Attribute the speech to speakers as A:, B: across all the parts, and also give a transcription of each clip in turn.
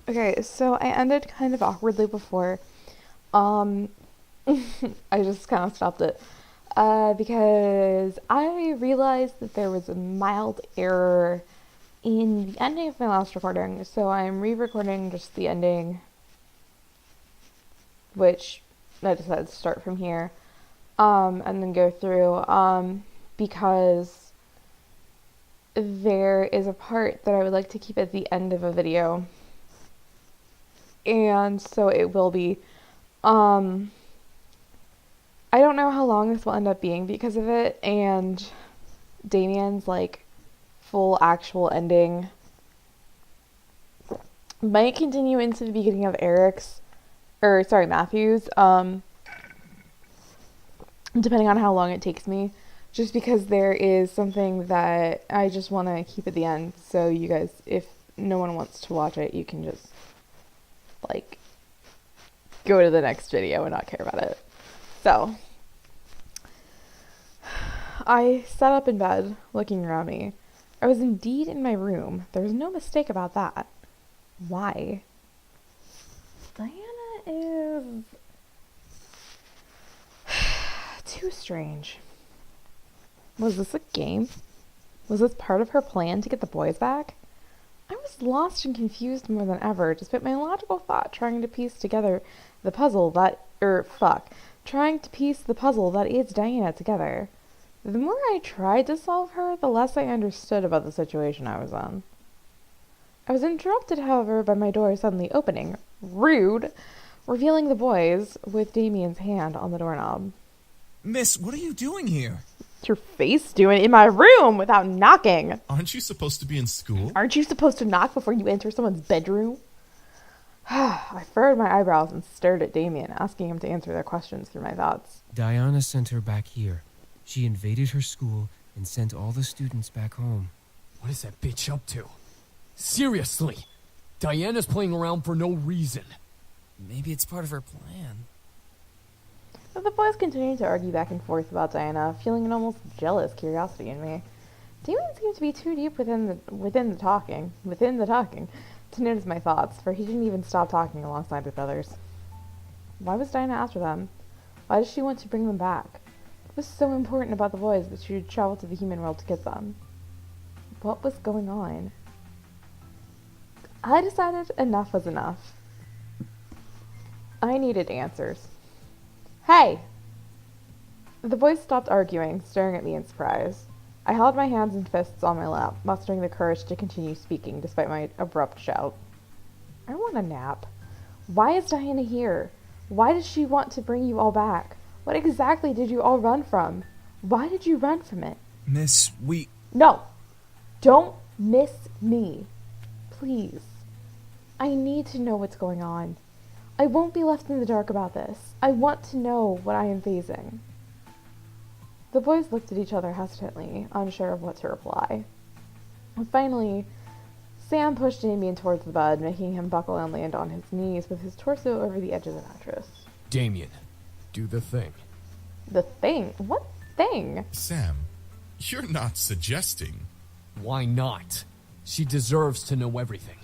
A: Okay, so I ended kind of awkwardly before. Um, I just kind of stopped it. Because I realized that there was a mild error in the ending of my last recording, so I'm re-recording just the ending, which I decided to start from here, and then go through, because there is a part that I would like to keep at the end of a video, and so it will be, um, I don't know how long this will end up being because of it, and Damien's, like, full actual ending might continue into the beginning of Matthew's, depending on how long it takes me, just because there is something that I just want to keep at the end, so you guys, if no one wants to watch it, you can just, like, go to the next video and not care about it. So, I sat up in bed, looking around me. I was indeed in my room. There was no mistake about that. Why? Diana is too strange. Was this a game? Was this part of her plan to get the boys back? I was lost and confused more than ever, despite my logical thought trying to piece together the puzzle trying to piece the puzzle that is Diana together. The more I tried to solve her, the less I understood about the situation I was in. I was interrupted, however, by my door suddenly opening, rude, revealing the boys, with Damien's hand on the doorknob.
B: Miss, what are you doing here?
A: What's your face doing in my room without knocking?
B: Aren't you supposed to be in school?
A: Aren't you supposed to knock before you enter someone's bedroom? I furrowed my eyebrows and stared at Damien, asking him to answer their questions through my thoughts.
C: Diana sent her back here. She invaded her school and sent all the students back home.
D: What is that bitch up to? Seriously! Diana's playing around for no reason.
E: Maybe it's part of her plan.
A: The boys continued to argue back and forth about Diana, feeling an almost jealous curiosity in me. Damien seemed to be too deep within the talking, to notice my thoughts, for he didn't even stop talking alongside with others. Why was Diana after them? Why did she want to bring them back? What was so important about the boys that she would travel to the human world to get them? What was going on? I decided enough was enough. I needed answers. Hey! The boys stopped arguing, staring at me in surprise. I held my hands and fists on my lap, mustering the courage to continue speaking despite my abrupt shout. I want a nap. Why is Diana here? Why does she want to bring you all back? What exactly did you all run from? Why did you run from it?
B: Miss,
A: No! Don't miss me. Please. I need to know what's going on. I won't be left in the dark about this. I want to know what I am facing. The boys looked at each other hesitantly, unsure of what to reply. And finally, Sam pushed Damien towards the bed, making him buckle and land on his knees with his torso over the edge of the mattress.
D: Damien, do the thing.
A: The thing? What thing?
B: Sam, you're not suggesting.
D: Why not? She deserves to know everything,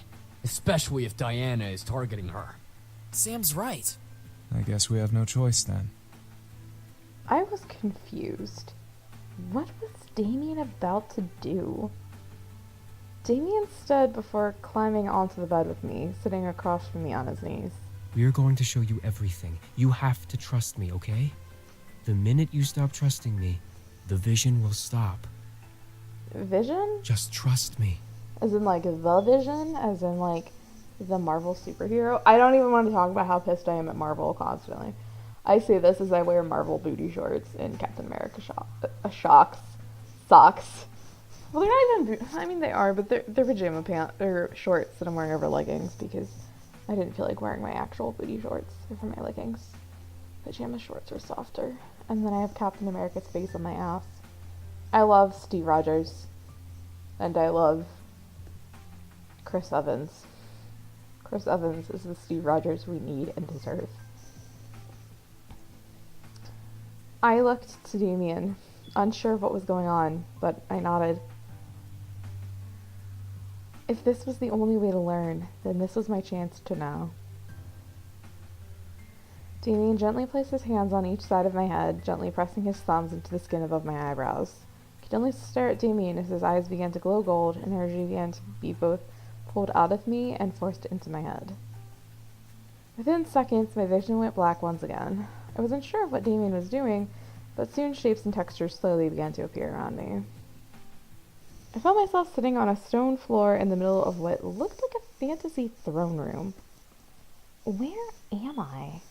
D: especially if Diana is targeting her.
E: Sam's right.
F: I guess we have no choice then.
A: I was confused. What was Damien about to do? Damien stood before climbing onto the bed with me, sitting across from me on his knees.
C: We are going to show you everything. You have to trust me, okay? The minute you stop trusting me, the vision will stop.
A: Vision?
C: Just trust me.
A: As in, like, the Vision? As in, like, the Marvel superhero? I don't even want to talk about how pissed I am at Marvel constantly. I say this as I wear Marvel booty shorts in Captain America socks. Well, they're not even I mean, they are, but they're pajama pants. They're shorts that I'm wearing over leggings because I didn't feel like wearing my actual booty shorts over my leggings. Pajama shorts are softer. And then I have Captain America's face on my ass. I love Steve Rogers. And I love Chris Evans. Chris Evans is the Steve Rogers we need and deserve. I looked to Damien, unsure of what was going on, but I nodded. If this was the only way to learn, then this was my chance to know. Damien gently placed his hands on each side of my head, gently pressing his thumbs into the skin above my eyebrows. I could only stare at Damien as his eyes began to glow gold, and energy began to be both pulled out of me and forced into my head. Within seconds, my vision went black once again. I wasn't sure of what Damien was doing, but soon shapes and textures slowly began to appear around me. I felt myself sitting on a stone floor in the middle of what looked like a fantasy throne room. Where am I?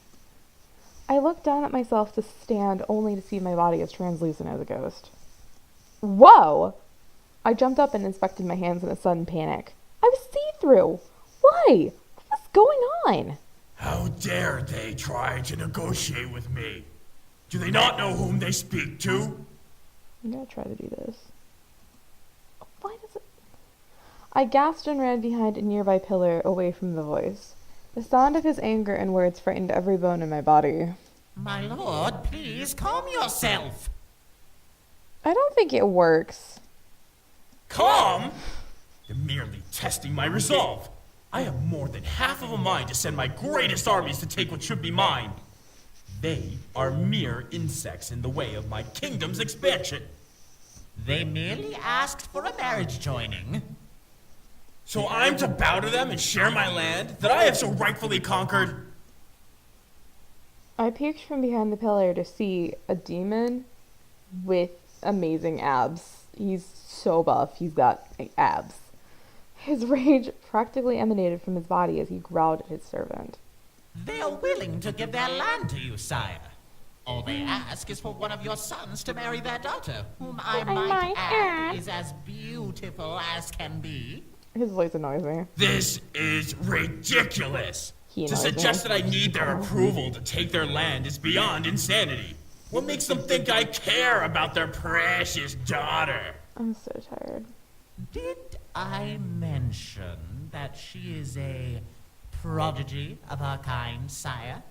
A: I looked down at myself to stand, only to see my body as translucent as a ghost. Whoa! I jumped up and inspected my hands in a sudden panic. I was see-through! Why? What was going on?
G: How dare they try to negotiate with me? Do they not know whom they speak to?
A: I'm gonna try to do this. Why does it... I gasped and ran behind a nearby pillar, away from the voice. The sound of his anger and words frightened every bone in my body.
H: My lord, please calm yourself.
A: I don't think it works.
G: Calm? You're merely testing my resolve. I have more than half of a mind to send my greatest armies to take what should be mine. They are mere insects in the way of my kingdom's expansion.
H: They merely asked for a marriage joining.
G: So I'm to bow to them and share my land that I have so rightfully conquered?
A: I peeked from behind the pillar to see a demon with amazing abs. He's so buff, he's got abs. His rage practically emanated from his body as he growled at his servant.
H: They are willing to give their land to you, sire. All they ask is for one of your sons to marry their daughter, whom I might add is as beautiful as can be.
A: His voice annoys me.
G: This is ridiculous.
A: He
G: To
A: annoys
G: suggest
A: me.
G: that I need their approval to take their land is beyond insanity. What makes them think I care about their precious daughter?
A: I'm so tired.
H: Did I mention that she is a prodigy of her kind, sire?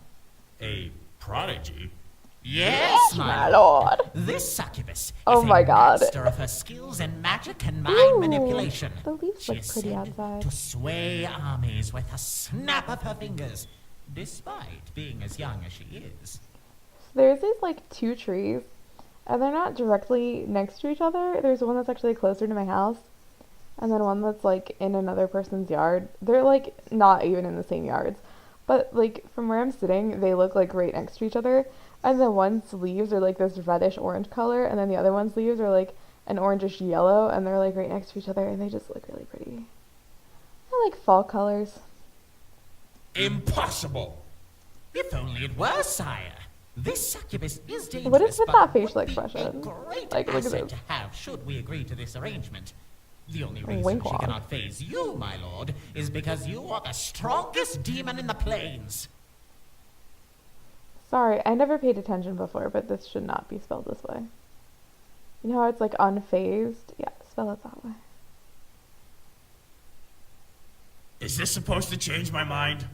G: A prodigy?
H: Yes,
A: My lord.
H: This succubus
A: Oh
H: is
A: my
H: a
A: God.
H: master of her skills in magic and mind
A: Ooh,
H: manipulation.
A: the leaves
H: She
A: look
H: is
A: pretty
H: said
A: outside.
H: to sway armies with a snap of her fingers, despite being as young as she is.
A: There's these like two trees, and they're not directly next to each other. There's one that's actually closer to my house, and then one that's like in another person's yard. They're like not even in the same yards, but like from where I'm sitting, they look like right next to each other. And then one's leaves are like this reddish orange color, and then the other one's leaves are like an orangish yellow, and they're like right next to each other, and they just look really pretty. I like fall colors.
G: Impossible.
H: If only it were, sire. This succubus is dangerous.
A: What is with
H: but
A: that facial
H: would be
A: expression?
H: A great
A: Like, look at
H: asset
A: this.
H: to have should we agree to this arrangement. The only reason
A: Wink
H: she
A: walk.
H: cannot phase you, my lord, is because you are the strongest demon in the plains.
A: Sorry, I never paid attention before, but this should not be spelled this way. You know how it's like unfazed? Yeah, spell it that way.
G: Is this supposed to change my mind?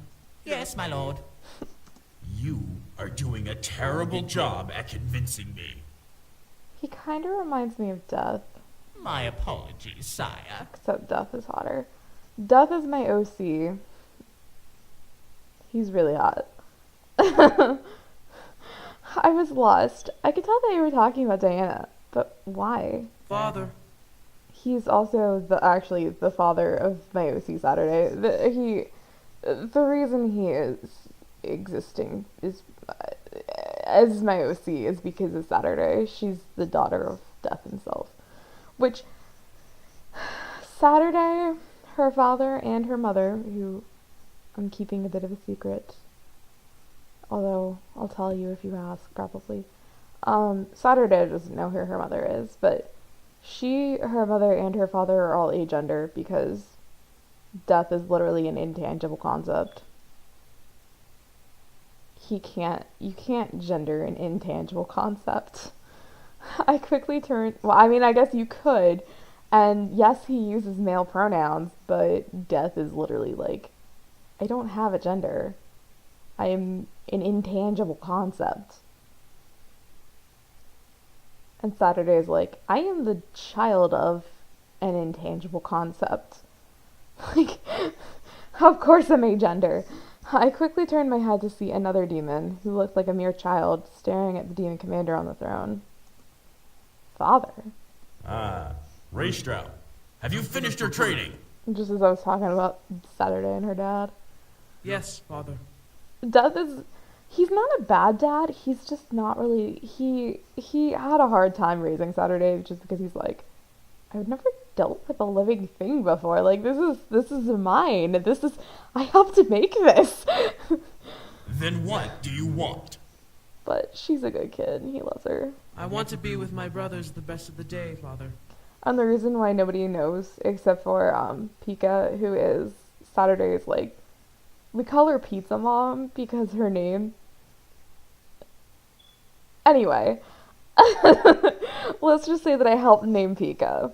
H: Yes, my lord.
G: You are doing a terrible job at convincing me.
A: He kind of reminds me of Death,
H: My apologies, sire.
A: except Death is hotter. Death is my OC. He's really hot. I was lost. I could tell that you were talking about Diana, but why?
G: Father.
A: He's also actually the father of my OC Saturday. The reason he is existing is as my OC is because of Saturday. She's the daughter of Death himself. Which Saturday, her father and her mother, who I'm keeping a bit of a secret, although I'll tell you if you ask, probably. Saturday doesn't know who her mother is, but her mother, and her father are all agender because Death is literally an intangible concept. You can't gender an intangible concept. I quickly turned, well, I mean, I guess you could, and yes, he uses male pronouns, but Death is literally like, I don't have a gender. I am an intangible concept. And Saturday is like, I am the child of an intangible concept. Like, of course I'm agender. I quickly turned my head to see another demon, who looked like a mere child, staring at the demon commander on the throne. Father.
G: Ray Stroud, have you finished your training?
A: Just as I was talking about Saturday and her dad.
I: Yes, Father.
A: Death is... He's not a bad dad. He's just not really... He had a hard time raising Saturday just because he's like, I've never dealt with a living thing before. Like, this is mine. I helped to make this.
G: Then what do you want?
A: But she's a good kid and he loves her.
I: I want to be with my brothers the best of the day, Father.
A: And the reason why nobody knows except for Pika, who is Saturday's, like, we call her Pizza Mom because her name... Anyway, let's just say that I helped name Pika.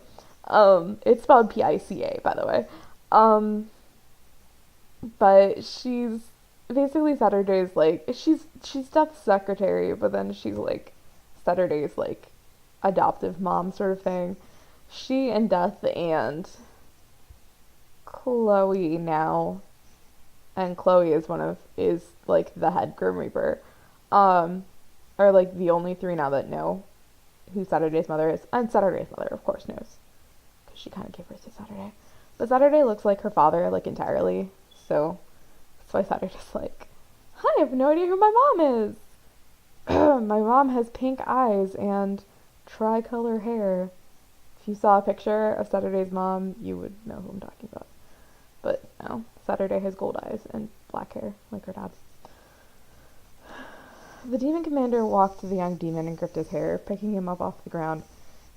A: It's spelled Pica, by the way. But she's basically Saturday's, like, she's Death's secretary, but then she's, like, Saturday's, like, adoptive mom sort of thing. She and Death and Chloe now, and Chloe is like the head Grim Reaper, are like the only three now that know who Saturday's mother is. And Saturday's mother, of course, knows, because she kind of gave birth to Saturday. But Saturday looks like her father, like, entirely, so that's why Saturday's like, I have no idea who my mom is. My mom has pink eyes and tricolor hair. If you saw a picture of Saturday's mom, you would know who I'm talking about. But no, Saturday has gold eyes and black hair, like her dad. The demon commander walked to the young demon and gripped his hair, picking him up off the ground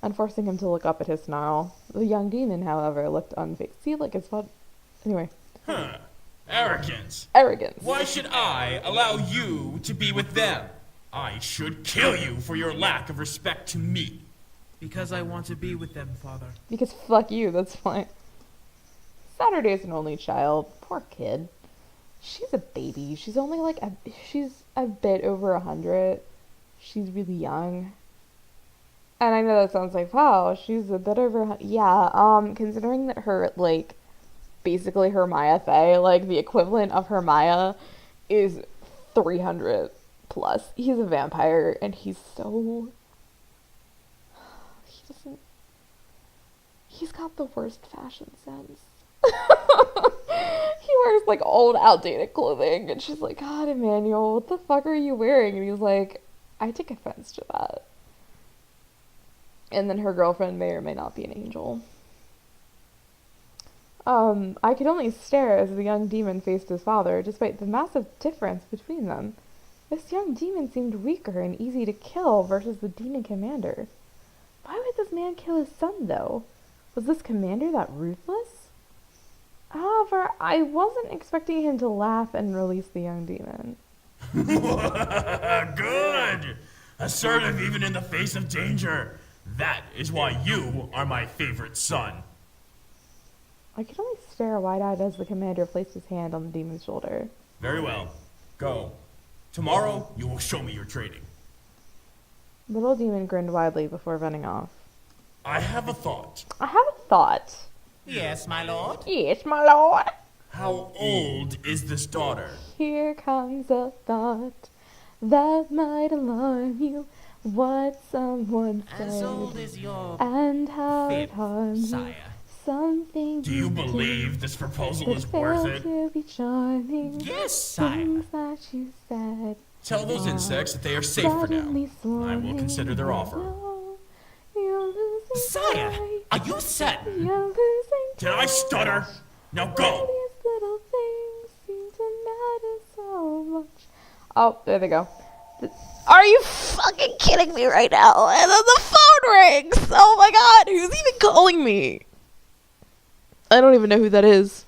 A: and forcing him to look up at his snarl. The young demon, however, looked unfazed. See, like, it's fun. Anyway.
G: Arrogance.
A: Arrogance.
G: Why should I allow you to be with them? I should kill you for your lack of respect to me.
I: Because I want to be with them, Father.
A: Because fuck you, that's fine. Saturday's an only child. Poor kid. She's a baby. She's only like she's a bit over 100. She's really young. And I know that sounds like, wow, she's a bit over 100. Yeah, considering that her, like, basically her Maya Faye, like, the equivalent of her Maya is 300 plus. He's a vampire, and he's so... He's got the worst fashion sense. He wears, like, old, outdated clothing, and she's like, God, Emmanuel, what the fuck are you wearing? And he's like, I take offense to that. And then her girlfriend may or may not be an angel. I could only stare as the young demon faced his father, despite the massive difference between them. This young demon seemed weaker and easy to kill versus the demon commander. Why would this man kill his son, though? Was this commander that ruthless? However, I wasn't expecting him to laugh and release the young demon.
G: Good! Assertive even in the face of danger. That is why you are my favorite son.
A: I could only stare wide-eyed as the commander placed his hand on the demon's shoulder.
G: Very well. Go. Tomorrow, you will show me your training.
A: Little demon grinned widely before running off.
G: I have a thought.
A: I have a thought.
H: Yes, my lord.
A: Yes, my lord.
G: How old is this daughter?
A: Here comes a thought that might alarm you. What someone said,
H: As old as your
A: and how it
H: fifth
A: harmed you.
H: sire.
A: Something
G: Do you believe this proposal is worth it?
A: To be charming.
H: Yes, sire.
A: Things that you said.
G: Tell those insects that they are safe for now. I will consider their offer.
H: Sire, are you certain?
A: You're losing
G: Did I stutter? Now go!
A: these little things seem to matter so much. Oh, there they go. Are you fucking kidding me right now? And then the phone rings! Oh my god, who's even calling me? I don't even know who that is.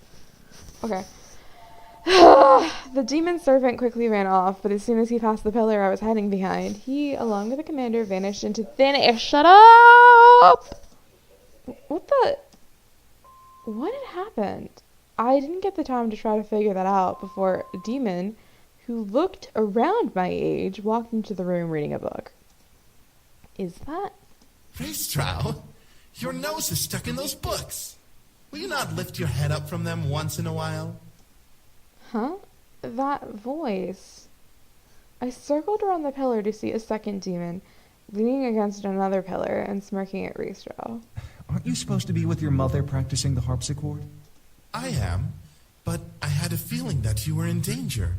A: Okay. The demon servant quickly ran off, but as soon as he passed the pillar I was hiding behind, he, along with the commander, vanished into thin air. Shut up! What the... What had happened? I didn't get the time to try to figure that out before a demon, who looked around my age, walked into the room reading a book. Is that...
B: Racetrow, your nose is stuck in those books.
G: Will you not lift your head up from them once in a while?
A: Huh? That voice. I circled around the pillar to see a second demon, leaning against another pillar and smirking at Raestrow.
F: Aren't you supposed to be with your mother practicing the harpsichord?
G: I am, but I had a feeling that you were in danger.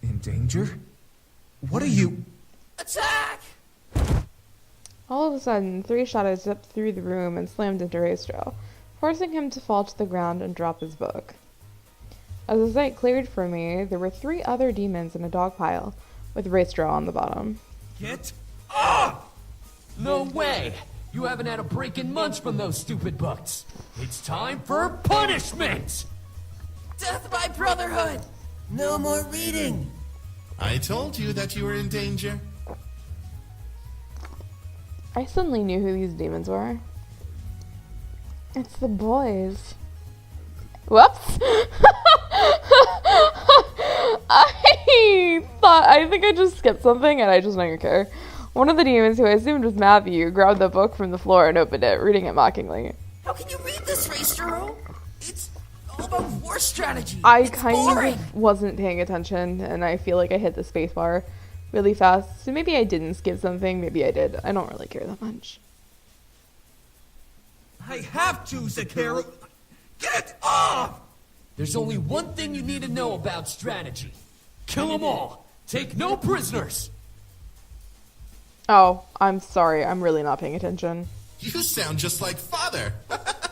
F: In danger? What are you...
E: Attack!
A: All of a sudden, 3 shadows zipped through the room and slammed into Raestrow, forcing him to fall to the ground and drop his book. As the sight cleared for me, there were 3 other demons in a dog pile, with Raestrow on the bottom.
D: Get up! No way! You haven't had a break in months from those stupid books. It's time for punishment!
E: Death by brotherhood! No more reading!
G: I told you that you were in danger.
A: I suddenly knew who these demons were. It's the boys. Whoops! I think I just skipped something and I just don't care. One of the demons, who I assumed was Matthew, grabbed the book from the floor and opened it, reading it mockingly.
E: How can you read this, Raestrow? It's all about war strategy.
A: I
E: It's boring.
A: of wasn't paying attention, and I feel like I hit the space bar really fast. So maybe I didn't skip something, maybe I did. I don't really care that much.
D: I have to, Zakaru. Get off! There's only one thing you need to know about strategy. Kill them all. Take no prisoners.
A: Oh, I'm sorry. I'm really not paying attention.
G: You sound just like Father.
A: I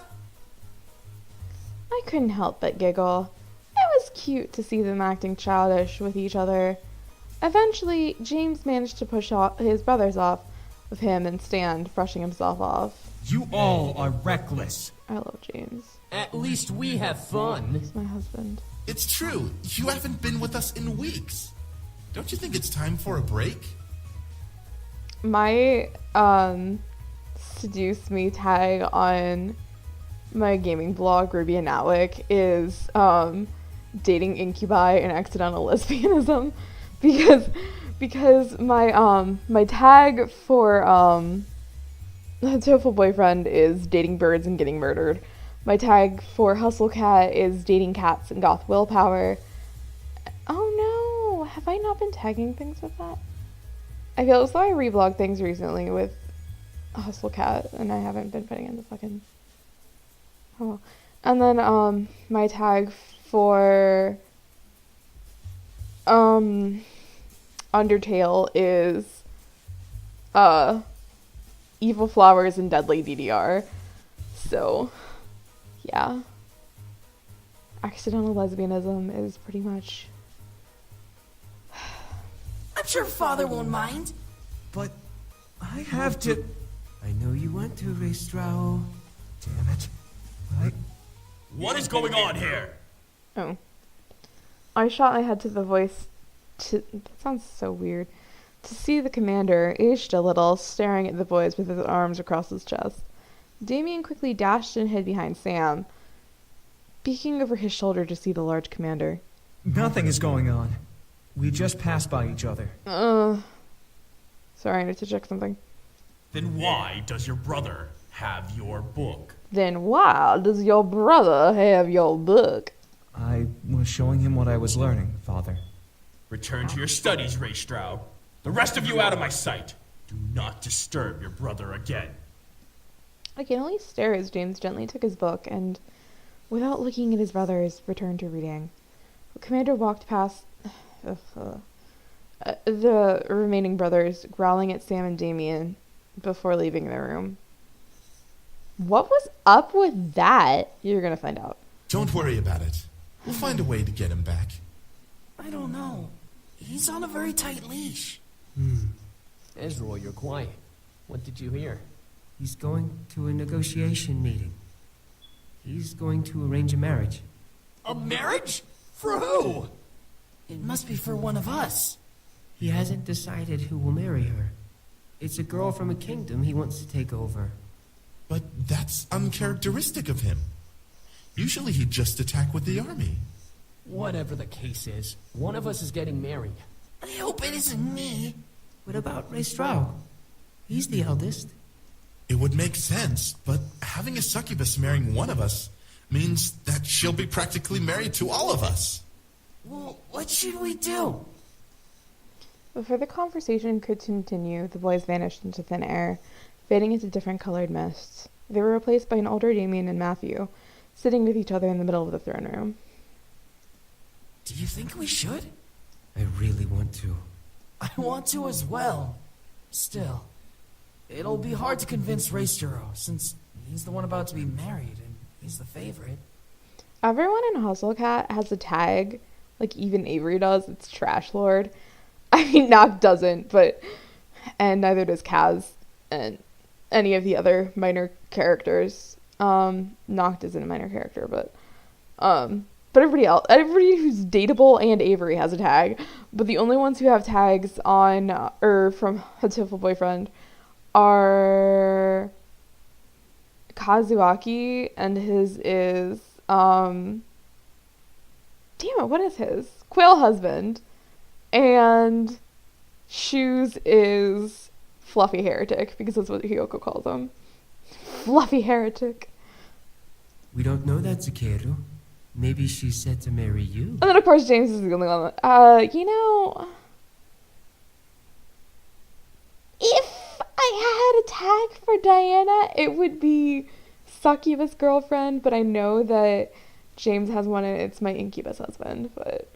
A: couldn't help but giggle. It was cute to see them acting childish with each other. Eventually, James managed to push his brothers off of him and stand, brushing himself off.
D: You all are reckless.
A: I love James.
D: At least we have fun.
A: He's my husband.
G: It's true. You haven't been with us in weeks. Don't you think it's time for a break?
A: My Seduce Me tag on my gaming blog, Ruby and Atwick, is dating incubi and accidental lesbianism, because my tag for Tofu Boyfriend is dating birds and getting murdered. My tag for Hustle Cat is dating cats and goth willpower. Oh no, have I not been tagging things with that? I feel as though I reblogged things recently with Hustle Cat, and I haven't been putting in the fucking... Oh. And then, my tag for, Undertale is, Evil Flowers and Deadly DDR. So, yeah. Accidental lesbianism is pretty much...
E: I'm sure Father won't mind.
D: But I have to...
C: I know you want to, Raestrow.
F: Damn it.
G: What is going on here?
A: Oh. I shot my head to the voice to... That sounds so weird. To see the commander, aged a little, staring at the boys with his arms across his chest. Damien quickly dashed and hid behind Sam, peeking over his shoulder to see the large commander.
F: Nothing is going on. We just passed by each other.
A: Sorry, I need to check something.
G: Then why does your brother have your book?
A: Then why does your brother have your book?
F: I was showing him what I was learning, Father.
G: Return to your studies, Raestrow. The rest of you out of my sight. Do not disturb your brother again.
A: I can only stare as James gently took his book and, without looking at his brothers, returned to reading. The commander walked past the remaining brothers, growling at Sam and Damien before leaving the room. What was up with that? You're gonna find out.
G: Don't worry about it. We'll find a way to get him back.
E: I don't know. He's on a very tight leash.
D: Ezra, you're quiet. What did you hear?
C: He's going to a negotiation meeting. He's going to arrange a marriage.
D: A marriage? For who?
E: It must be for one of us.
C: He hasn't decided who will marry her. It's a girl from a kingdom he wants to take over.
G: But that's uncharacteristic of him. Usually he'd just attack with the army.
D: Whatever the case is, one of us is getting married.
E: I hope it isn't me.
C: What about Raestrow? He's the eldest.
G: It would make sense, but having a succubus marrying one of us,
B: means that she'll be practically married to all of us.
E: Well, what should we do?
A: Before the conversation could continue, the boys vanished into thin air, fading into different colored mists. They were replaced by an older Damien and Matthew, sitting with each other in the middle of the throne room.
E: Do you think we should?
C: I really want to.
E: I want to as well. Still, it'll be hard to convince Raysturo, since he's the one about to be married, and he's the favorite.
A: Everyone in Hustlecat has a tag, like even Avery does. It's Trash Lord. I mean, Noct doesn't, and neither does Kaz, and any of the other minor characters. Noct isn't a minor character, but everybody else, everybody who's dateable and Avery has a tag. But the only ones who have tags on, or from Hatoful Boyfriend, are Kazuaki, and his is, damn it, what is his? Quail Husband. And Shoes is Fluffy Heretic, because that's what Hiyoko calls him. Fluffy Heretic.
C: We don't know that, Zukeru. Maybe she's set to marry you.
A: And then, of course, James is the only one. If I had a tag for Diana, it would be Succubus Girlfriend, but I know that James has one, and it's my Incubus Husband, but...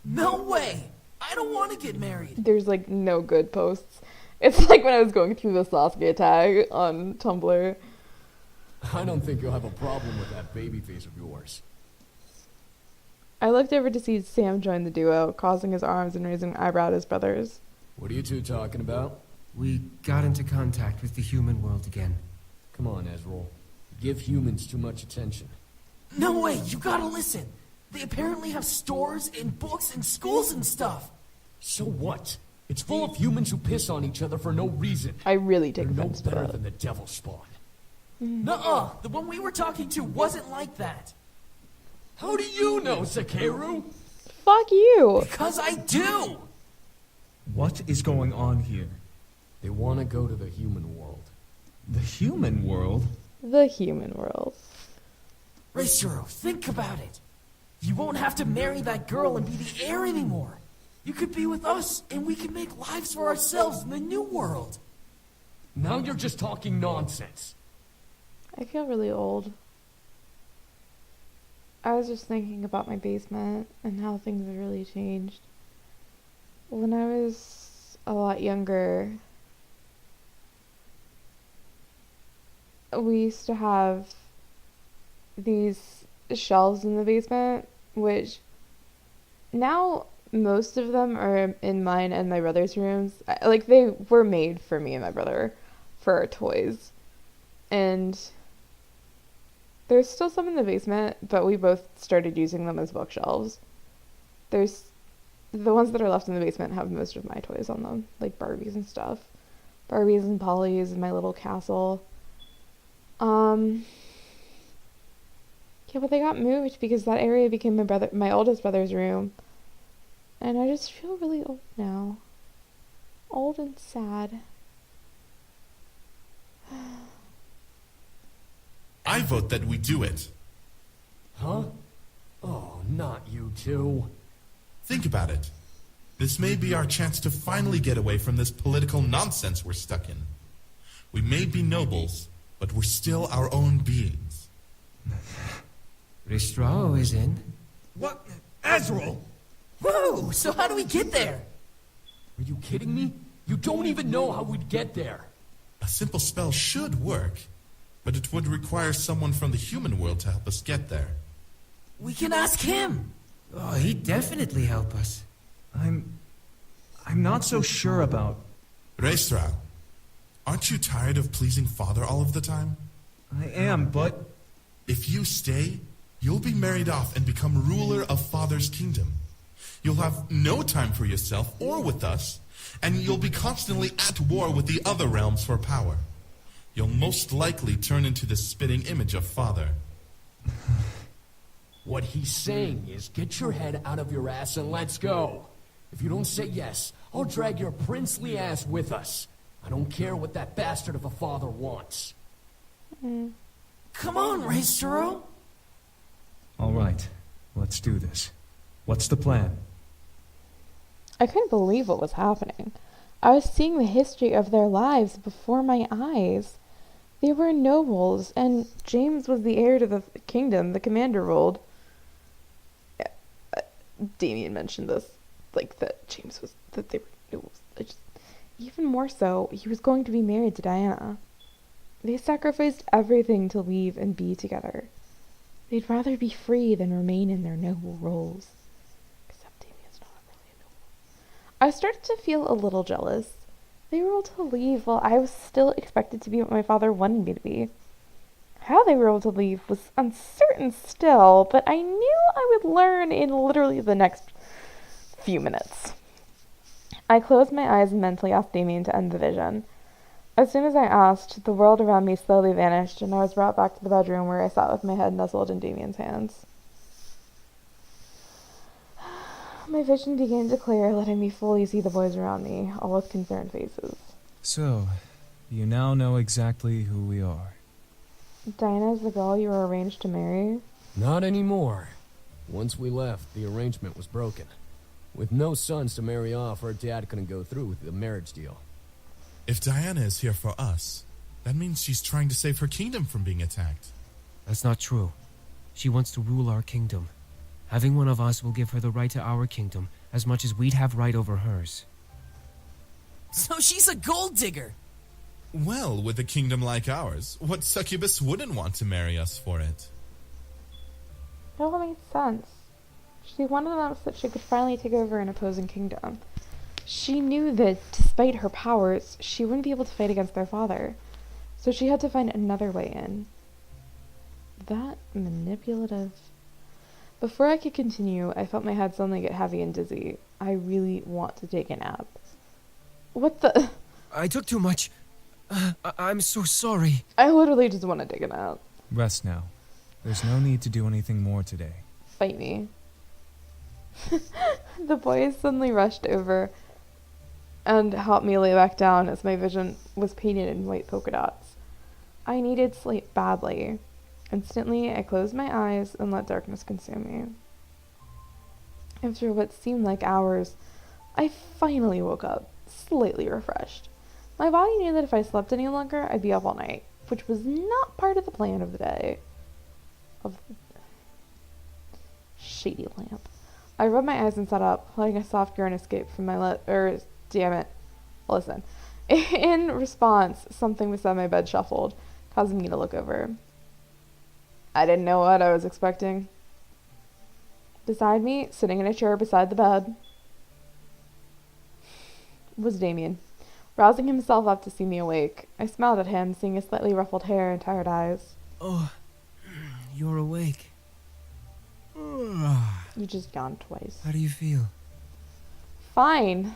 E: No way! I don't want to get married.
A: There's, like, no good posts. It's like when I was going through the Sasuke tag on Tumblr.
D: I don't think you'll have a problem with that baby face of yours.
A: I looked over to see Sam join the duo, crossing his arms and raising an eyebrow at his brothers.
D: What are you two talking about?
C: We got into contact with the human world again.
D: Come on, Ezreal. Give humans too much attention.
E: No way! You gotta listen! They apparently have stores and books and schools and stuff.
D: So what? It's full of humans who piss on each other for no reason.
A: I really take
D: They're no
A: offense to
D: better
A: that.
D: than the devil spawn.
E: Nuh-uh! The one we were talking to wasn't like that.
D: How do you know, Zukeru?
A: Fuck you!
E: Because I do!
F: What is going on here?
D: They want to go to the human world.
F: The human world?
A: The human world.
E: Raysturo, think about it. You won't have to marry that girl and be the heir anymore. You could be with us, and we could make lives for ourselves in the new world.
D: Now you're just talking nonsense.
A: I feel really old. I was just thinking about my basement and how things have really changed. When I was a lot younger, we used to have these shelves in the basement, which now most of them are in mine and my brother's rooms. Like, they were made for me and my brother for our toys. And there's still some in the basement, but we both started using them as bookshelves. There's the ones that are left in the basement have most of my toys on them, like Barbies and stuff. Barbies and Polly's and my little castle. Yeah, but they got moved because that area became my oldest brother's room. And I just feel really old now. Old and sad.
B: I vote that we do it.
D: Huh? Oh, not you two.
B: Think about it. This may be our chance to finally get away from this political nonsense we're stuck in. We may be nobles, but we're still our own beings.
C: Ristrao is in.
G: What? Ezreal!
E: Woo! So how do we get there?
D: Are you kidding me? You don't even know how we'd get there.
B: A simple spell should work, but it would require someone from the human world to help us get there.
E: We can ask him.
C: Oh, he'd definitely help us.
F: I'm not so sure about...
B: Raystra, aren't you tired of pleasing Father all of the time?
F: I am, but...
B: If you stay, you'll be married off and become ruler of Father's kingdom. You'll have no time for yourself or with us, and you'll be constantly at war with the other realms for power. You'll most likely turn into the spitting image of Father.
D: What he's saying is, get your head out of your ass and let's go. If you don't say yes, I'll drag your princely ass with us. I don't care what that bastard of a father wants.
E: Come on, Raistro.
F: All right, let's do this. What's the plan?
A: I couldn't believe what was happening. I was seeing the history of their lives before my eyes. They were nobles, and James was the heir to the kingdom the commander ruled. Damien mentioned this, like that they were nobles. Even more so, he was going to be married to Diana. They sacrificed everything to leave and be together. They'd rather be free than remain in their noble roles. Except Damien's not really a noble. I started to feel a little jealous. They were able to leave while I was still expected to be what my father wanted me to be. How they were able to leave was uncertain still, but I knew I would learn in literally the next few minutes. I closed my eyes and mentally asked Damien to end the vision. As soon as I asked, the world around me slowly vanished, and I was brought back to the bedroom where I sat with my head nestled in Damien's hands. My vision began to clear, letting me fully see the boys around me, all with concerned faces.
F: So, you now know exactly who we are.
A: Diana is the girl you were arranged to marry?
D: Not anymore. Once we left, the arrangement was broken. With no sons to marry off, her dad couldn't go through with the marriage deal.
B: If Diana is here for us, that means she's trying to save her kingdom from being attacked.
C: That's not true. She wants to rule our kingdom. Having one of us will give her the right to our kingdom as much as we'd have right over hers.
E: So she's a gold digger.
B: Well, with a kingdom like ours, what succubus wouldn't want to marry us for it?
A: It all made sense. She wanted us so that she could finally take over an opposing kingdom. She knew that, despite her powers, she wouldn't be able to fight against their father, so she had to find another way in. That manipulative. Before I could continue, I felt my head suddenly get heavy and dizzy. I really want to take a nap. What the?
C: I took too much. I'm so sorry.
A: I literally just want to take a nap.
F: Rest now. There's no need to do anything more today.
A: Fight me. The boys suddenly rushed over and helped me lay back down as my vision was painted in white polka dots. I needed sleep badly. Instantly, I closed my eyes and let darkness consume me. After what seemed like hours, I finally woke up, slightly refreshed. My body knew that if I slept any longer, I'd be up all night, which was not part of the plan of the day. Of the shady lamp. I rubbed my eyes and sat up, letting a soft groan escape from my damn it. Listen. In response, something beside my bed shuffled, causing me to look over. I didn't know what I was expecting. Beside me, sitting in a chair beside the bed, was Damien, rousing himself up to see me awake. I smiled at him, seeing his slightly ruffled hair and tired eyes.
C: Oh, you're awake.
A: You just yawned twice.
C: How do you feel?
A: Fine.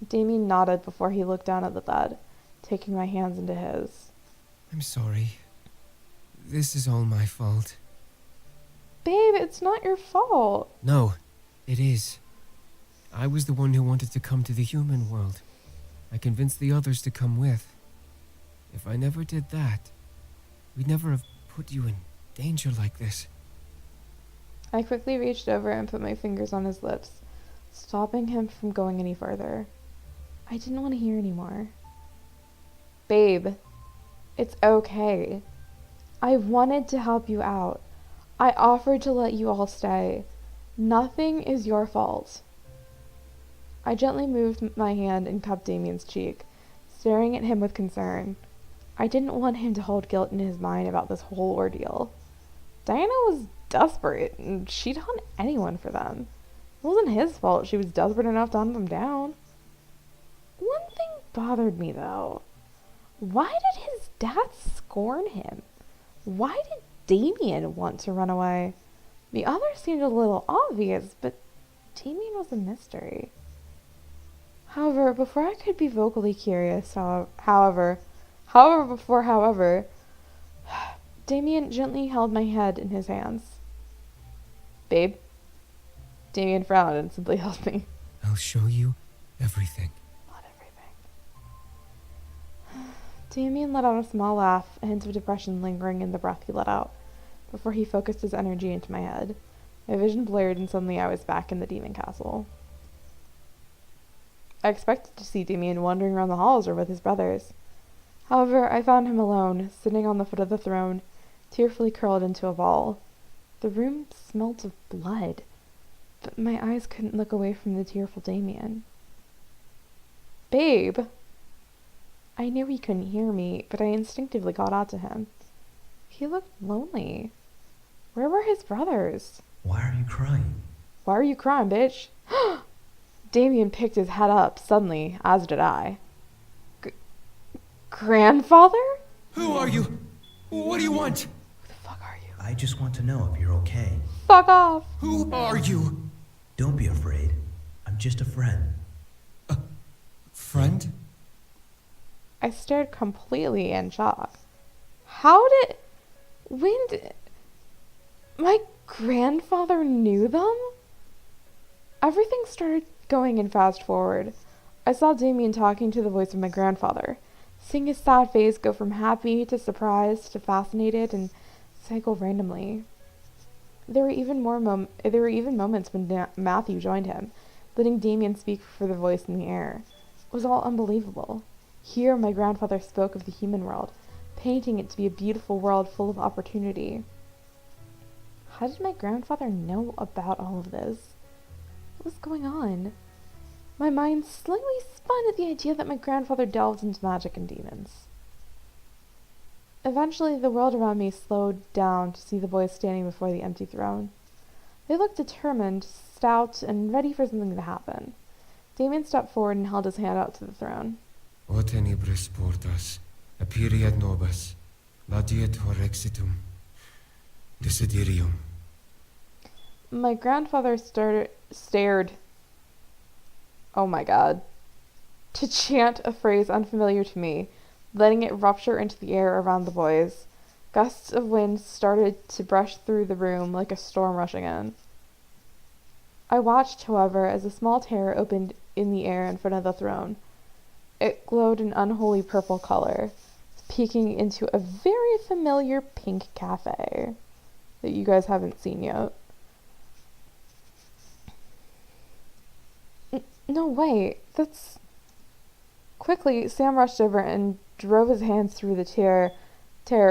A: Damien nodded before he looked down at the bed, taking my hands into his.
C: I'm sorry. This is all my fault.
A: Babe, it's not your fault.
C: No, it is. I was the one who wanted to come to the human world. I convinced the others to come with. If I never did that, we'd never have put you in danger like this.
A: I quickly reached over and put my fingers on his lips, stopping him from going any further. I didn't want to hear anymore. Babe, it's okay. I wanted to help you out. I offered to let you all stay. Nothing is your fault. I gently moved my hand and cupped Damien's cheek, staring at him with concern. I didn't want him to hold guilt in his mind about this whole ordeal. Diana was desperate, and she'd hunt anyone for them. It wasn't his fault she was desperate enough to hunt them down. One thing bothered me, though. Why did his dad scorn him? Why did Damien want to run away? The others seemed a little obvious, but Damien was a mystery. However, before I could be vocally curious, however, Damien gently held my head in his hands. Babe? Damien frowned and simply held me.
C: I'll show you everything.
A: Not everything. Damien let out a small laugh, a hint of depression lingering in the breath he let out, before he focused his energy into my head. My vision blurred, and suddenly I was back in the demon castle. I expected to see Damien wandering around the halls or with his brothers. However, I found him alone, sitting on the foot of the throne, tearfully curled into a ball. The room smelt of blood, but my eyes couldn't look away from the tearful Damien. "Babe!" I knew he couldn't hear me, but I instinctively called out to him. He looked lonely. Where were his brothers?
J: Why are you crying?
A: Why are you crying, bitch? Damien picked his head up suddenly, as did I. Grandfather?
C: Who are you? What do you want?
A: Who the fuck are you?
J: I just want to know if you're okay.
A: Fuck off!
C: Who are you?
J: Don't be afraid. I'm just a friend.
C: Friend?
A: I stared completely in shock. When did... My grandfather knew them? Everything started going in fast forward. I saw Damien talking to the voice of my grandfather, seeing his sad face go from happy to surprised to fascinated and cycle randomly. There were even moments when Matthew joined him, letting Damien speak for the voice in the air. It was all unbelievable. Here my grandfather spoke of the human world, painting it to be a beautiful world full of opportunity. How did my grandfather know about all of this? What was going on? My mind slightly spun at the idea that my grandfather delved into magic and demons. Eventually, the world around me slowed down to see the boys standing before the empty throne. They looked determined, stout, and ready for something to happen. Damien stepped forward and held his hand out to the throne.
C: O tenebris portas, aperiat nobis, laudiet horexitum, desiderium.
A: My grandfather stared, oh my god, to chant a phrase unfamiliar to me, letting it rupture into the air around the boys. Gusts of wind started to brush through the room like a storm rushing in. I watched, however, as a small tear opened in the air in front of the throne. It glowed an unholy purple color, peeking into a very familiar pink cafe that you guys haven't seen yet. No, wait, that's... Quickly, Sam rushed over and drove his hands through the tear,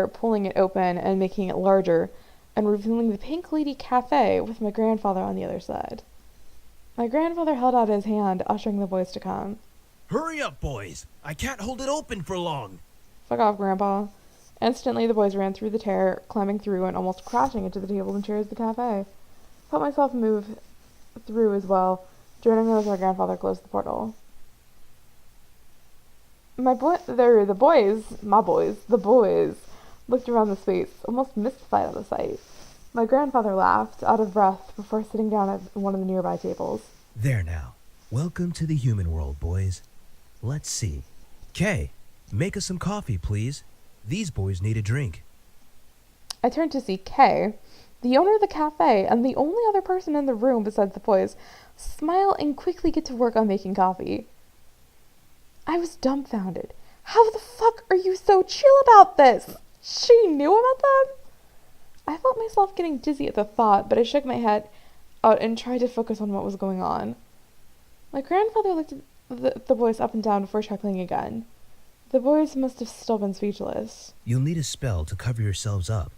A: pulling it open and making it larger, and revealing the Pink Lady Cafe with my grandfather on the other side. My grandfather held out his hand, ushering the boys to come.
K: Hurry up, boys! I can't hold it open for long!
A: Fuck off, Grandpa. Instantly, the boys ran through the tear, climbing through and almost crashing into the tables and chairs of the cafe. I felt myself move through as well, joining as my grandfather closed the portal. The boys looked around the space, almost mystified at the sight. My grandfather laughed, out of breath, before sitting down at one of the nearby tables.
J: There now. Welcome to the human world, boys. Let's see. Kay, make us some coffee, please. These boys need a drink.
A: I turned to see Kay, the owner of the cafe, and the only other person in the room besides the boys, smile and quickly get to work on making coffee. I was dumbfounded. How the fuck are you so chill about this? She knew about them? I felt myself getting dizzy at the thought, but I shook my head out and tried to focus on what was going on. My grandfather looked at the boys up and down before chuckling again. The boys must have still been speechless.
J: You'll need a spell to cover yourselves up.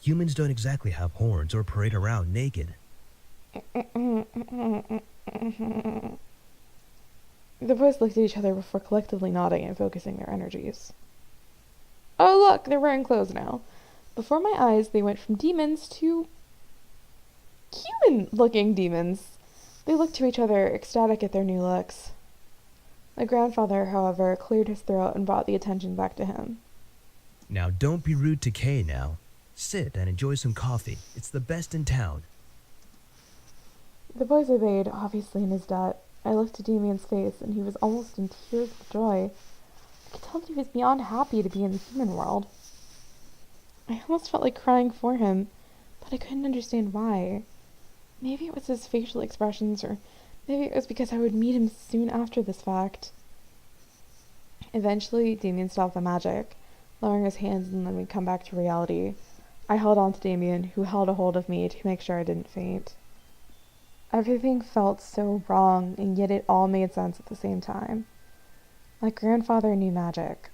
J: Humans don't exactly have horns or parade around naked.
A: The boys looked at each other before collectively nodding and focusing their energies. Oh look, they're wearing clothes now. Before my eyes, they went from demons to human-looking demons. They looked to each other, ecstatic at their new looks. My grandfather, however, cleared his throat and brought the attention back to him.
J: Now don't be rude to Kay now. Sit and enjoy some coffee. It's the best in town.
A: The boys obeyed, obviously in his debt. I looked at Damien's face, and he was almost in tears of joy. I could tell that he was beyond happy to be in the human world. I almost felt like crying for him, but I couldn't understand why. Maybe it was his facial expressions, or maybe it was because I would meet him soon after this fact. Eventually, Damien stopped the magic, lowering his hands and letting me come back to reality. I held on to Damien, who held a hold of me to make sure I didn't faint. Everything felt so wrong, and yet it all made sense at the same time. My grandfather knew magic.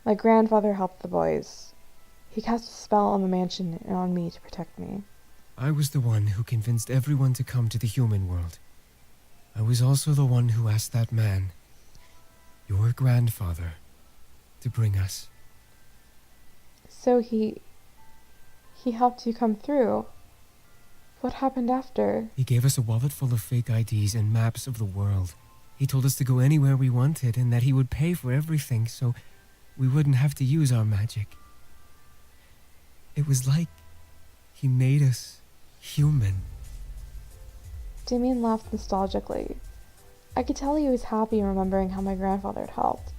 A: My grandfather helped the boys. He cast a spell on the mansion and on me to protect me.
C: I was the one who convinced everyone to come to the human world. I was also the one who asked that man, your grandfather, to bring us.
A: So he helped you come through. What happened after?
C: He gave us a wallet full of fake IDs and maps of the world. He told us to go anywhere we wanted and that he would pay for everything so we wouldn't have to use our magic. It was like he made us human.
A: Damien laughed nostalgically. I could tell he was happy remembering how my grandfather had helped.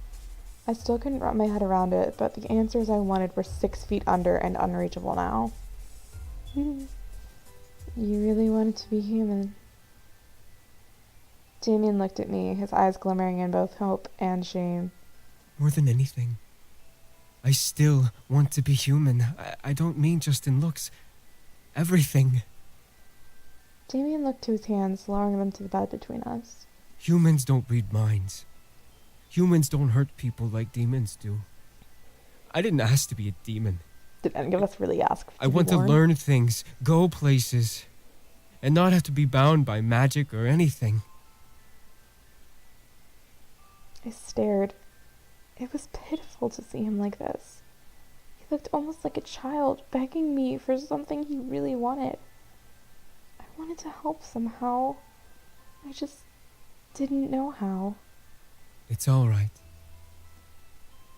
A: I still couldn't wrap my head around it, but the answers I wanted were 6 feet under and unreachable now. You really wanted to be human. Damien looked at me, his eyes glimmering in both hope and shame.
C: More than anything, I still want to be human. I don't mean just in looks. Everything.
A: Damien looked to his hands, lowering them to the bed between us.
C: Humans don't read minds. Humans don't hurt people like demons do. I didn't ask to be a demon.
A: Did any of us really ask
C: I want to learn things, go places, and not have to be bound by magic or anything.
A: I stared. It was pitiful to see him like this. He looked almost like a child, begging me for something he really wanted. I wanted to help somehow. I just didn't know how.
C: It's all right.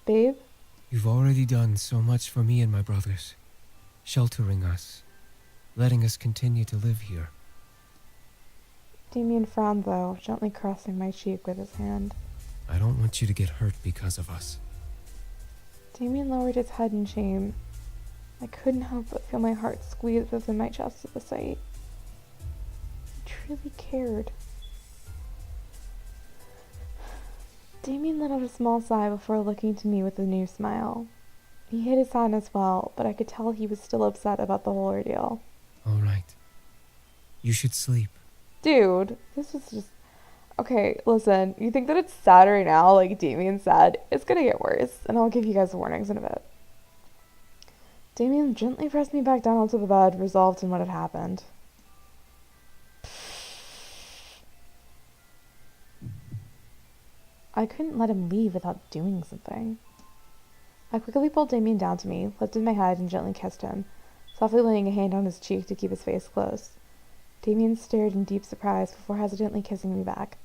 A: Babe?
C: You've already done so much for me and my brothers. Sheltering us. Letting us continue to live here.
A: Damien frowned, though, gently caressing my cheek with his hand.
C: I don't want you to get hurt because of us.
A: Damien lowered his head in shame. I couldn't help but feel my heart squeeze within my chest at the sight. He truly cared. Damien let out a small sigh before looking to me with a new smile. He hid his sadness well, but I could tell he was still upset about the whole ordeal.
C: All right. You should sleep.
A: Dude, this is just... Okay, listen, you think that it's sad right now, like Damien said? It's gonna get worse, and I'll give you guys the warnings in a bit. Damien gently pressed me back down onto the bed, resolved in what had happened. I couldn't let him leave without doing something. I quickly pulled Damien down to me, lifted my head, and gently kissed him, softly laying a hand on his cheek to keep his face close. Damien stared in deep surprise before hesitantly kissing me back,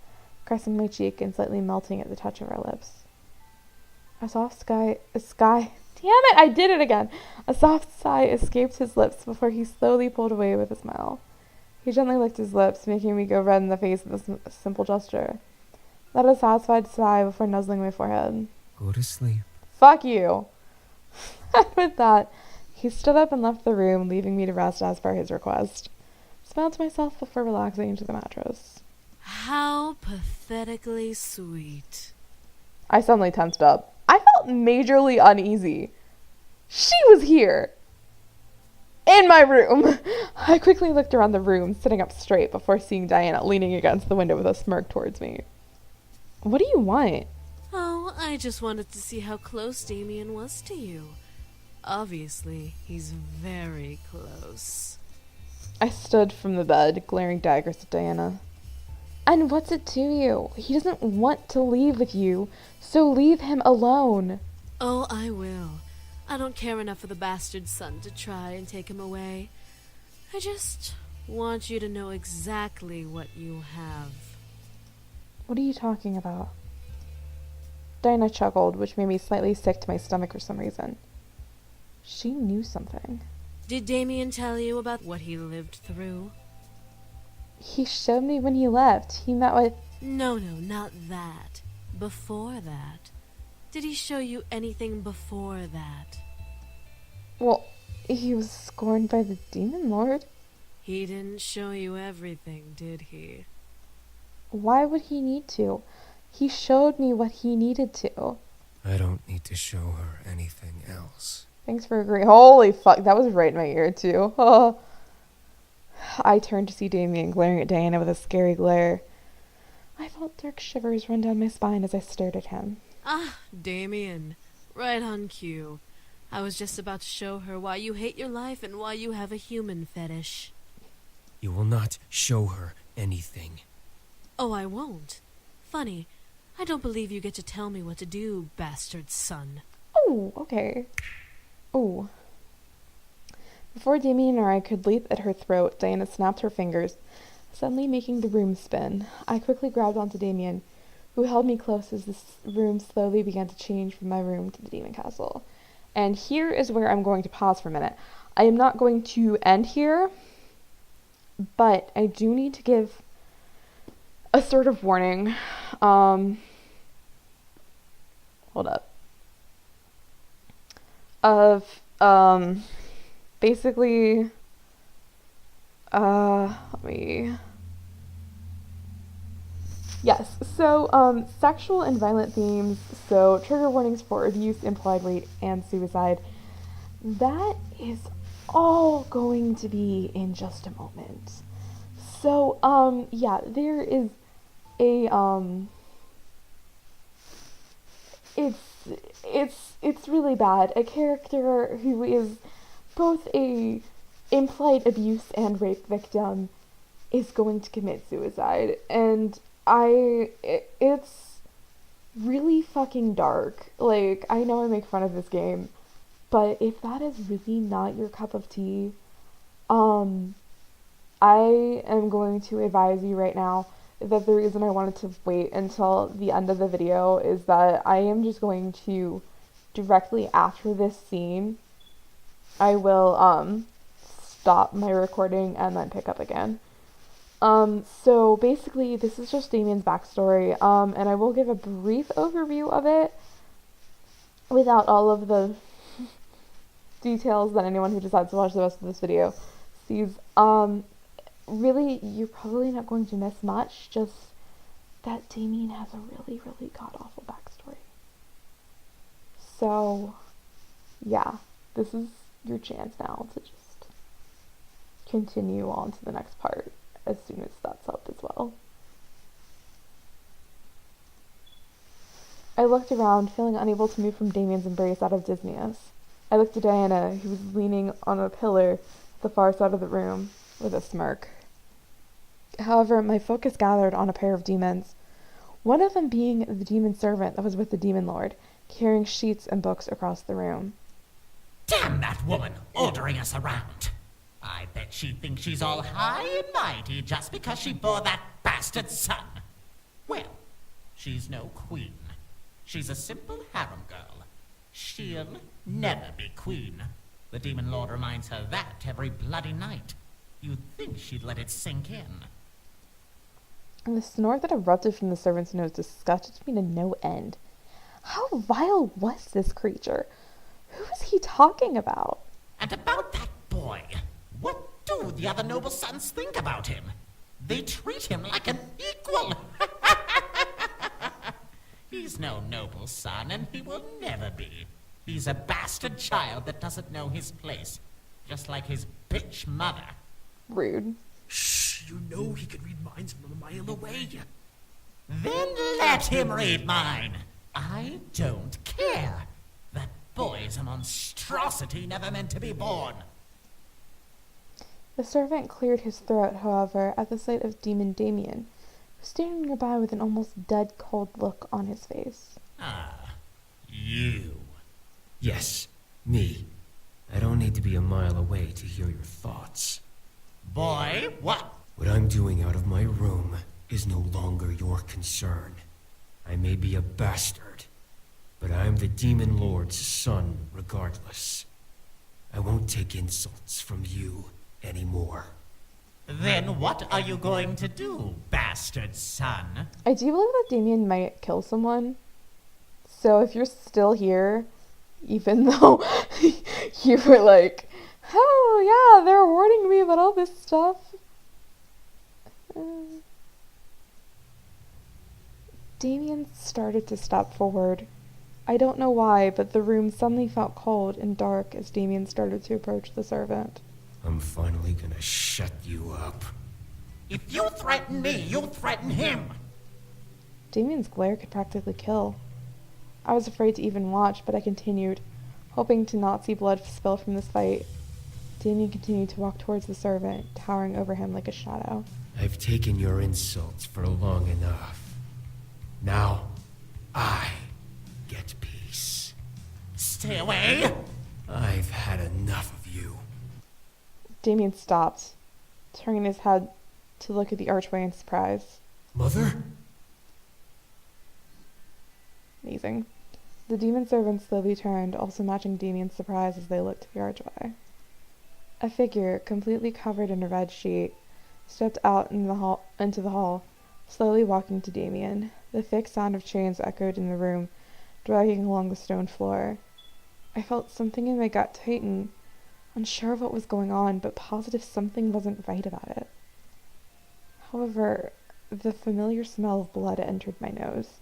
A: caressing my cheek and slightly melting at the touch of our lips. A soft sigh escaped his lips before he slowly pulled away with a smile. He gently licked his lips, making me go red in the face with a simple gesture. Let a satisfied sigh before nuzzling my forehead.
C: Go to sleep.
A: Fuck you! And with that, he stood up and left the room, leaving me to rest as per his request. Smiled to myself before relaxing into the mattress.
L: How pathetically sweet.
A: I suddenly tensed up. I felt majorly uneasy. She was here! In my room! I quickly looked around the room, sitting up straight before seeing Diana leaning against the window with a smirk towards me. What do you want?
L: Oh, I just wanted to see how close Damien was to you. Obviously, he's very close.
A: I stood from the bed, glaring daggers at Diana. And what's it to you? He doesn't want to leave with you, so leave him alone.
L: Oh, I will. I don't care enough for the bastard son to try and take him away. I just want you to know exactly what you have.
A: What are you talking about? Diana chuckled, which made me slightly sick to my stomach for some reason. She knew something.
L: Did Damien tell you about what he lived through?
A: He showed me when he left. He met with...
L: No, not that. Before that. Did he show you anything before that?
A: Well, he was scorned by the Demon Lord.
L: He didn't show you everything, did he?
A: Why would he need to? He showed me what he needed to.
C: I don't need to show her anything else.
A: Thanks for agreeing. Holy fuck, that was right in my ear too. Oh. I turned to see Damien glaring at Diana with a scary glare. I felt dark shivers run down my spine as I stared at him.
L: Ah, Damien. Right on cue. I was just about to show her why you hate your life and why you have a human fetish.
C: You will not show her anything.
L: Oh, I won't. Funny. I don't believe you get to tell me what to do, bastard son.
A: Oh, okay. Oh. Before Damien or I could leap at her throat, Diana snapped her fingers, suddenly making the room spin. I quickly grabbed onto Damien, who held me close as this room slowly began to change from my room to the demon castle. And here is where I'm going to pause for a minute. I am not going to end here, but I do need to give a sort of warning. Hold up. Of, basically, let me... Yes, so, sexual and violent themes, so trigger warnings for abuse, implied rape, and suicide. That is all going to be in just a moment. So, yeah, there is a, it's really bad. A character who is both a implied abuse and rape victim is going to commit suicide, and it's really fucking dark. Like, I know I make fun of this game, but if that is really not your cup of tea, I am going to advise you right now that the reason I wanted to wait until the end of the video is that I am just going to, directly after this scene, I will, stop my recording and then pick up again. So basically, this is just Damien's backstory, and I will give a brief overview of it without all of the details that anyone who decides to watch the rest of this video sees. Really, you're probably not going to miss much, just that Damien has a really, really god-awful backstory. So, yeah, this is your chance now to just continue on to the next part as soon as that's up as well. I looked around, feeling unable to move from Damien's embrace out of dizziness. I looked at Diana, who was leaning on a pillar at the far side of the room, with a smirk. However, my focus gathered on a pair of demons, one of them being the demon servant that was with the demon lord, carrying sheets and books across the room.
H: Damn that woman, ordering us around. I bet she thinks she's all high and mighty just because she bore that bastard son. Well, she's no queen. She's a simple harem girl. She'll never be queen. The demon lord reminds her that every bloody night. You'd think she'd let it sink in.
A: And the snort that erupted from the servant's nose disgusted me to no end. How vile was this creature? Who was he talking about?
H: And about that boy, what do the other noble sons think about him? They treat him like an equal. He's no noble son, and he will never be. He's a bastard child that doesn't know his place, just like his bitch mother.
A: Rude.
E: Shh, you know he can read minds from a mile away.
H: Then let him read mine. I don't care. That boy's a monstrosity never meant to be born.
A: The servant cleared his throat, however, at the sight of Demon Damien, who was standing nearby with an almost dead cold look on his face.
H: Ah, you.
C: Yes, me. I don't need to be a mile away to hear your thoughts.
H: Boy, what?
C: What I'm doing out of my room is no longer your concern. I may be a bastard, but I'm the Demon Lord's son regardless. I won't take insults from you anymore.
H: Then what are you going to do, bastard son?
A: I do believe that Damien might kill someone. So if you're still here, even though you were like, oh yeah, they're warning me about all this stuff. Damien started to step forward. I don't know why, but the room suddenly felt cold and dark as Damien started to approach the servant.
C: I'm finally gonna shut you up.
H: If you threaten me, you'll threaten him.
A: Damien's glare could practically kill. I was afraid to even watch, but I continued, hoping to not see blood spill from this fight. Damien continued to walk towards the servant, towering over him like a shadow.
C: I've taken your insults for long enough. Now, I get peace.
H: Stay away!
C: I've had enough of you.
A: Damien stopped, turning his head to look at the archway in surprise.
C: Mother?
A: Amazing. The demon servant slowly turned, also matching Damien's surprise as they looked to the archway. A figure, completely covered in a red sheet, stepped out into the hall, slowly walking to Damien. The thick sound of chains echoed in the room, dragging along the stone floor. I felt something in my gut tighten, unsure of what was going on, but positive something wasn't right about it. However, the familiar smell of blood entered my nose,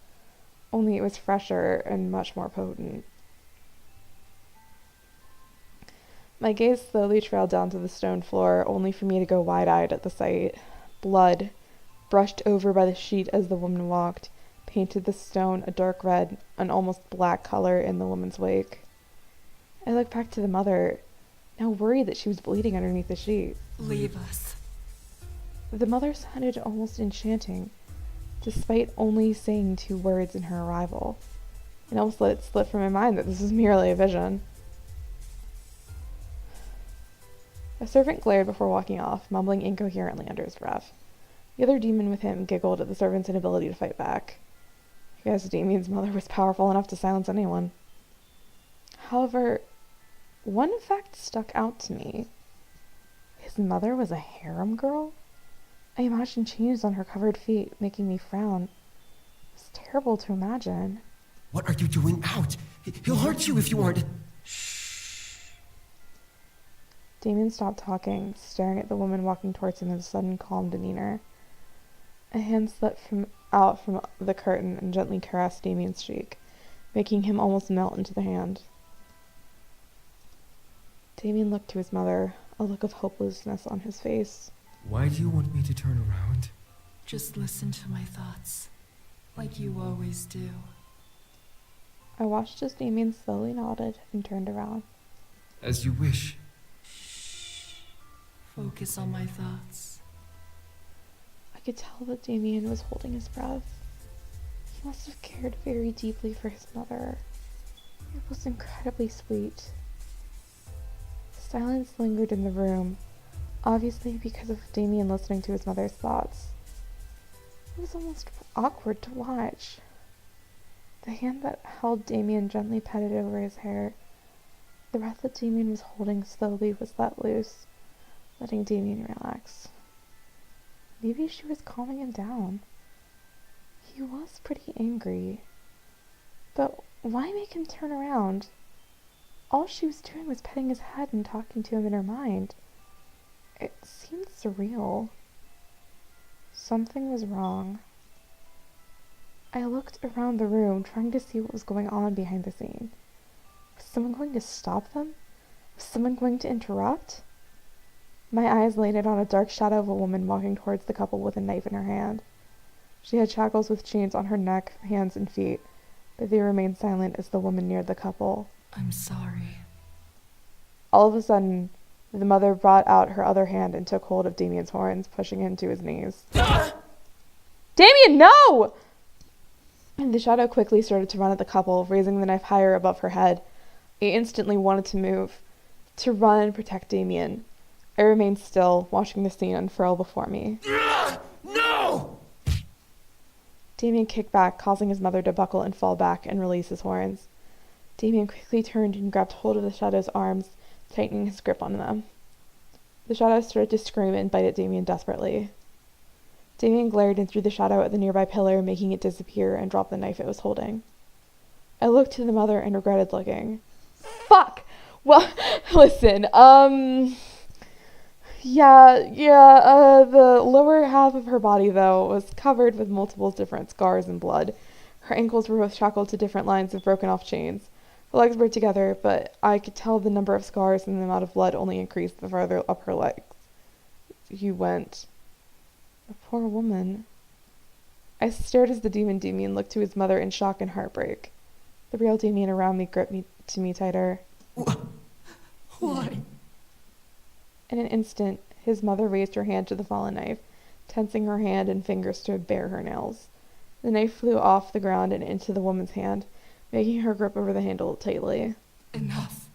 A: only it was fresher and much more potent. My gaze slowly trailed down to the stone floor, only for me to go wide-eyed at the sight. Blood, brushed over by the sheet as the woman walked, painted the stone a dark red, an almost black color in the woman's wake. I looked back to the mother, now worried that she was bleeding underneath the sheet.
L: Leave us.
A: The mother sounded almost enchanting, despite only saying 2 words in her arrival. It almost let it slip from my mind that this was merely a vision. A servant glared before walking off, mumbling incoherently under his breath. The other demon with him giggled at the servant's inability to fight back. I guess Damien's mother was powerful enough to silence anyone. However, one fact stuck out to me. His mother was a harem girl? I imagined chains on her covered feet, making me frown. It was terrible to imagine.
C: What are you doing out? He'll hurt you if you aren't...
A: Damien stopped talking, staring at the woman walking towards him with a sudden calm demeanor. A hand slipped out from the curtain and gently caressed Damien's cheek, making him almost melt into the hand. Damien looked to his mother, a look of hopelessness on his face.
C: Why do you want me to turn around?
L: Just listen to my thoughts, like you always do.
A: I watched as Damien slowly nodded and turned around.
C: As you wish.
L: Focus on my thoughts.
A: I could tell that Damien was holding his breath. He must have cared very deeply for his mother. It was incredibly sweet. Silence lingered in the room, obviously because of Damien listening to his mother's thoughts. It was almost awkward to watch. The hand that held Damien gently petted over his hair. The breath that Damien was holding slowly was let loose, letting Damien relax. Maybe she was calming him down. He was pretty angry. But why make him turn around? All she was doing was petting his head and talking to him in her mind. It seemed surreal. Something was wrong. I looked around the room, trying to see what was going on behind the scene. Was someone going to stop them? Was someone going to interrupt? My eyes landed on a dark shadow of a woman walking towards the couple with a knife in her hand. She had shackles with chains on her neck, hands, and feet, but they remained silent as the woman neared the couple.
L: I'm sorry.
A: All of a sudden, the mother brought out her other hand and took hold of Damien's horns, pushing him to his knees. Damien, no! And the shadow quickly started to run at the couple, raising the knife higher above her head. I instantly wanted to move, to run and protect Damien. I remained still, watching the scene unfurl before me.
D: No!
A: Damien kicked back, causing his mother to buckle and fall back and release his horns. Damien quickly turned and grabbed hold of the shadow's arms, tightening his grip on them. The shadow started to scream and bite at Damien desperately. Damien glared in through the shadow at the nearby pillar, making it disappear, and dropped the knife it was holding. I looked to the mother and regretted looking. Fuck! Well, listen, The lower half of her body, though, was covered with multiple different scars and blood. Her ankles were both shackled to different lines of broken off chains. Her legs were together, but I could tell the number of scars and the amount of blood only increased the farther up her legs you went. A poor woman. I stared as the demon Damien looked to his mother in shock and heartbreak. The real Damien around me gripped me tighter.
E: Why?
A: In an instant, his mother raised her hand to the fallen knife, tensing her hand and fingers to bare her nails. The knife flew off the ground and into the woman's hand, making her grip over the handle tightly.
E: Enough.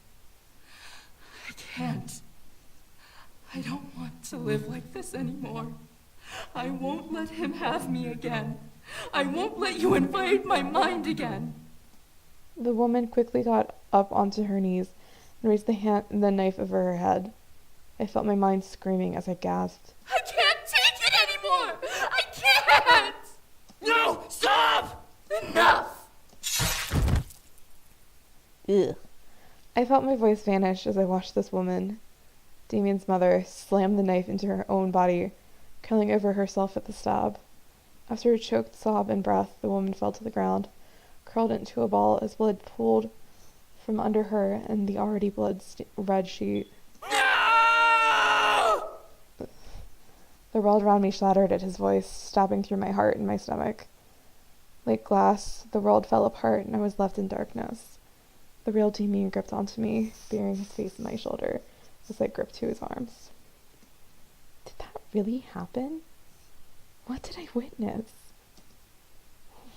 E: I can't. I don't want to live like this anymore. I won't let him have me again. I won't let you invade my mind again.
A: The woman quickly got up onto her knees and raised the knife over her head. I felt my mind screaming as I gasped.
E: I can't take it anymore! I can't! No! Stop! Enough!
A: Ugh. I felt my voice vanish as I watched this woman. Damien's mother slammed the knife into her own body, killing over herself at the stab. After a choked sob and breath, the woman fell to the ground, curled into a ball as blood pooled from under her and the already blood-red sheet.
E: No!
A: The world around me shattered at his voice, stabbing through my heart and my stomach. Like glass, the world fell apart and I was left in darkness. The real Damien gripped onto me, burying his face in my shoulder as I gripped to his arms. Did that really happen? What did I witness?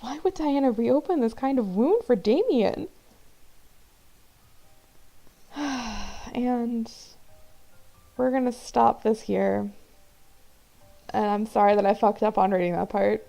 A: Why would Diana reopen this kind of wound for Damien? And we're gonna stop this here. And I'm sorry that I fucked up on reading that part.